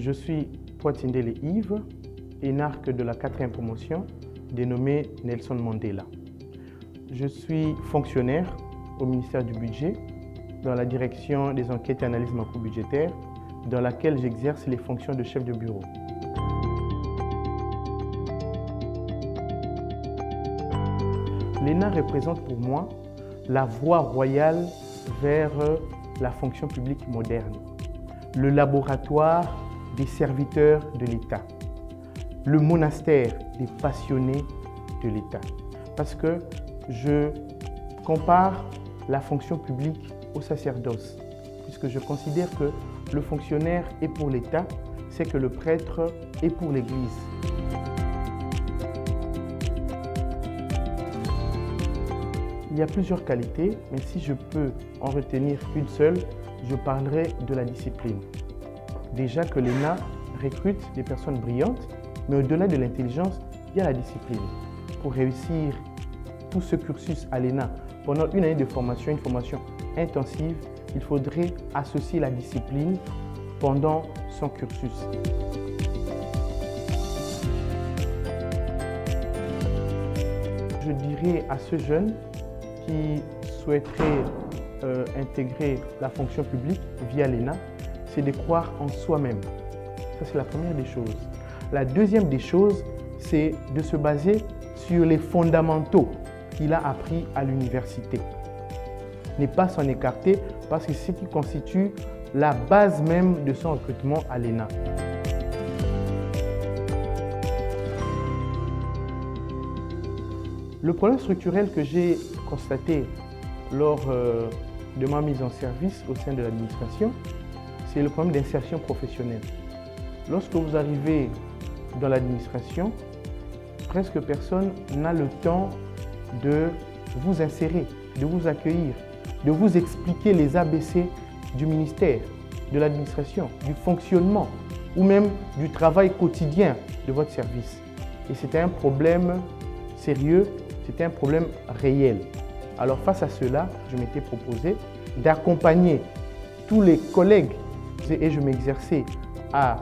Je suis Poitindele Yves, énarque de la 4e promotion, dénommé Nelson Mandela. Je suis fonctionnaire au ministère du Budget, dans la direction des enquêtes et analyses macro-budgétaires, dans laquelle j'exerce les fonctions de chef de bureau. L'ENA représente pour moi la voie royale vers la fonction publique moderne, le laboratoire des serviteurs de l'État, le monastère des passionnés de l'État. Parce que je compare la fonction publique au sacerdoce, puisque je considère que le fonctionnaire est pour l'État, c'est que le prêtre est pour l'Église. Il y a plusieurs qualités, mais si je peux en retenir une seule, je parlerai de la discipline. Déjà que l'ENA recrute des personnes brillantes, mais au-delà de l'intelligence, il y a la discipline. Pour réussir tout ce cursus à l'ENA, pendant une année de formation, une formation intensive, il faudrait associer la discipline pendant son cursus. Je dirais à ce jeune qui souhaiterait intégrer la fonction publique via l'ENA, c'est de croire en soi-même. Ça, c'est la première des choses. La deuxième des choses, c'est de se baser sur les fondamentaux qu'il a appris à l'université. Ne pas s'en écarter parce que c'est ce qui constitue la base même de son recrutement à l'ENA. Le problème structurel que j'ai constaté lors de ma mise en service au sein de l'administration, c'est le problème d'insertion professionnelle. Lorsque vous arrivez dans l'administration, presque personne n'a le temps de vous insérer, de vous accueillir, de vous expliquer les ABC du ministère, de l'administration, du fonctionnement ou même du travail quotidien de votre service. Et c'était un problème sérieux, c'était un problème réel. Alors face à cela, je m'étais proposé d'accompagner tous les collègues et je m'exerçais à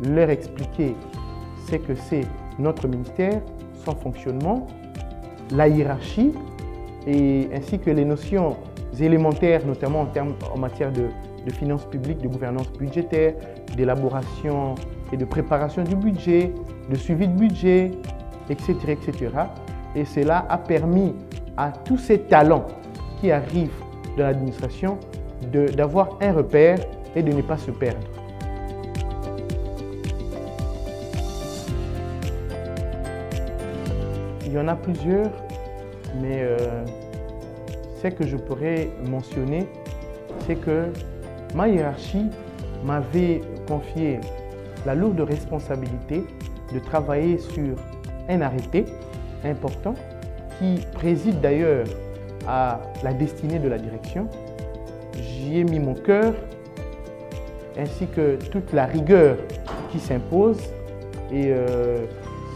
leur expliquer ce que c'est notre ministère, son fonctionnement, la hiérarchie et ainsi que les notions élémentaires, notamment en matière de finances publiques, de gouvernance budgétaire, d'élaboration et de préparation du budget, de suivi de budget, etc., etc. Et cela a permis à tous ces talents qui arrivent de l'administration d'avoir un repère et de ne pas se perdre. Il y en a plusieurs, mais ce que je pourrais mentionner, c'est que ma hiérarchie m'avait confié la lourde responsabilité de travailler sur un arrêté important qui préside d'ailleurs à la destinée de la direction. J'y ai mis mon cœur ainsi que toute la rigueur qui s'impose et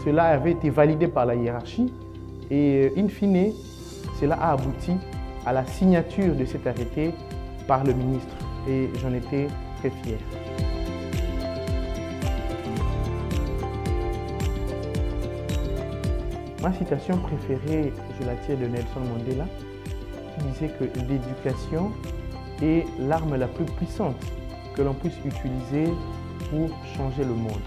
cela avait été validé par la hiérarchie et in fine, cela a abouti à la signature de cet arrêté par le ministre et j'en étais très fier. Ma citation préférée, je la tire de Nelson Mandela, qui disait que l'éducation est l'arme la plus puissante que l'on puisse utiliser pour changer le monde.